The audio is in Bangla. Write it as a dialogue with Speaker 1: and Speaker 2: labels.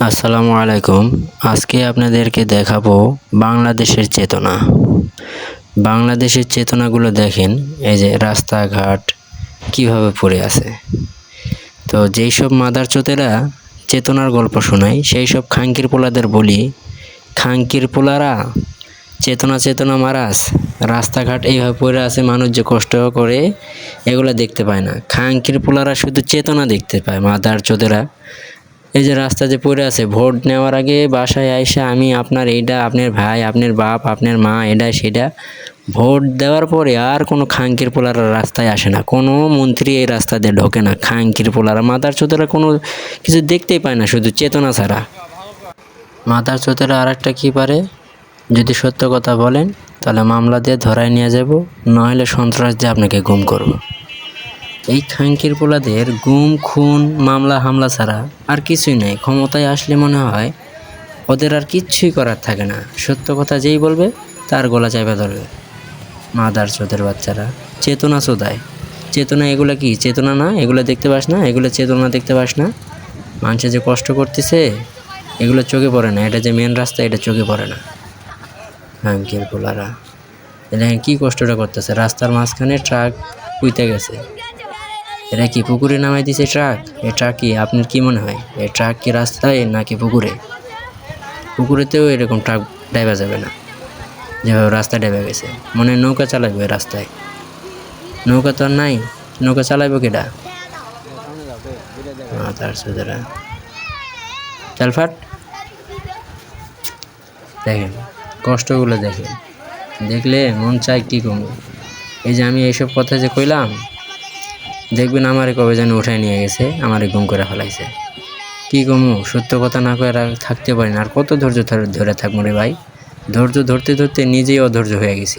Speaker 1: আসসালামু আলাইকুম। আজকে আপনাদেরকে দেখাবো বাংলাদেশের চেতনা। বাংলাদেশের চেতনাগুলো দেখেন, এই যে রাস্তাঘাট কিভাবে পড়ে আছে। তো যেই সব মাদারচোদেরা চেতনার গল্প শোনায়, সেই সব খাঙ্কির পোলাদের বলি, খাঙ্কির পোলারা চেতনা চেতনা মারাস, রাস্তাঘাট এইভাবে পড়ে আছে, মানুষ যে কষ্ট করে এগুলো দেখতে পায় না। খাঙ্কির পোলারা শুধু চেতনা দেখতে পায়। মাদারচোদেরা এই যে রাস্তা যে পড়ে আছে, ভোট নেওয়ার আগে বাসায় আইসা আমি আপনার এইটা, আপনার ভাই, আপনার বাপ, আপনার মা, এটা সেটা, ভোট দেওয়ার পরে আর কোনো খাঙ্কির পোলারা রাস্তায় আসে না, কোনো মন্ত্রী এই রাস্তা দিয়ে ঢোকে না। খাঙ্কির পোলারা মাদারচোদেরা কোনো কিছু দেখতেই পায় না, শুধু চেতনা ছাড়া। মাদারচোদেরা আর একটা কী পারে, যদি সত্য কথা বলেন তাহলে মামলা দিয়ে ধরায় নিয়ে যাব, নইলে সন্ত্রাস দিয়ে আপনাকে গুম করব। এই খাঙ্কির পোলাদের গুম, খুন, মামলা হামলা ছাড়া আর কিছুই নেই। ক্ষমতায় আসলে মনে হয় ওদের আর কিচ্ছুই করার থাকে না। সত্য কথা যেই বলবে তার গলা চাপা ধরবে। মাদারচোদের বাচ্চারা চেতনা চোদায়। চেতনা এগুলো কি চেতনা না? এগুলো দেখতে পাস না? এগুলো চেতনা দেখতে পাস না? মানুষে যে কষ্ট করতেছে এগুলো চোখে পড়ে না। এটা যে মেন রাস্তা, এটা চোখে পড়ে না। খাঙ্কির পোলারা দেখেন কী কষ্টটা করতেছে। রাস্তার মাঝখানে ট্রাক পুইতে গেছে, এটা কি পুকুরে নামাই দিছে ট্রাক? এই ট্রাক কি, আপনার কি মনে হয় এই ট্রাক কি রাস্তায় নাকি পুকুরে? পুকুরেতেও এরকম ট্রাক ড্রাইভা যাবে না, যেভাবে রাস্তা ডেবে গেছে। মনে হয় নৌকা চালাইবে রাস্তায়, নৌকা তো আর নাই, নৌকা চালাইব কেডা? তার সুতরা চালফাট। দেখেন কষ্টগুলো, দেখেন, দেখলে মন চায় কী কমু। এই যে আমি এইসব কথা যে কইলাম, দেখবেন আমারে কবে যেন উঠায় নিয়ে গেছে, আমারে গুম করে ফেলাইছে। কী কমু, সত্য কথা না করে থাকতে পারি না। আর কত ধৈর্য ধরে থাকবো রে ভাই? ধৈর্য ধরতে ধরতে নিজেই অধৈর্য হয়ে গেছি।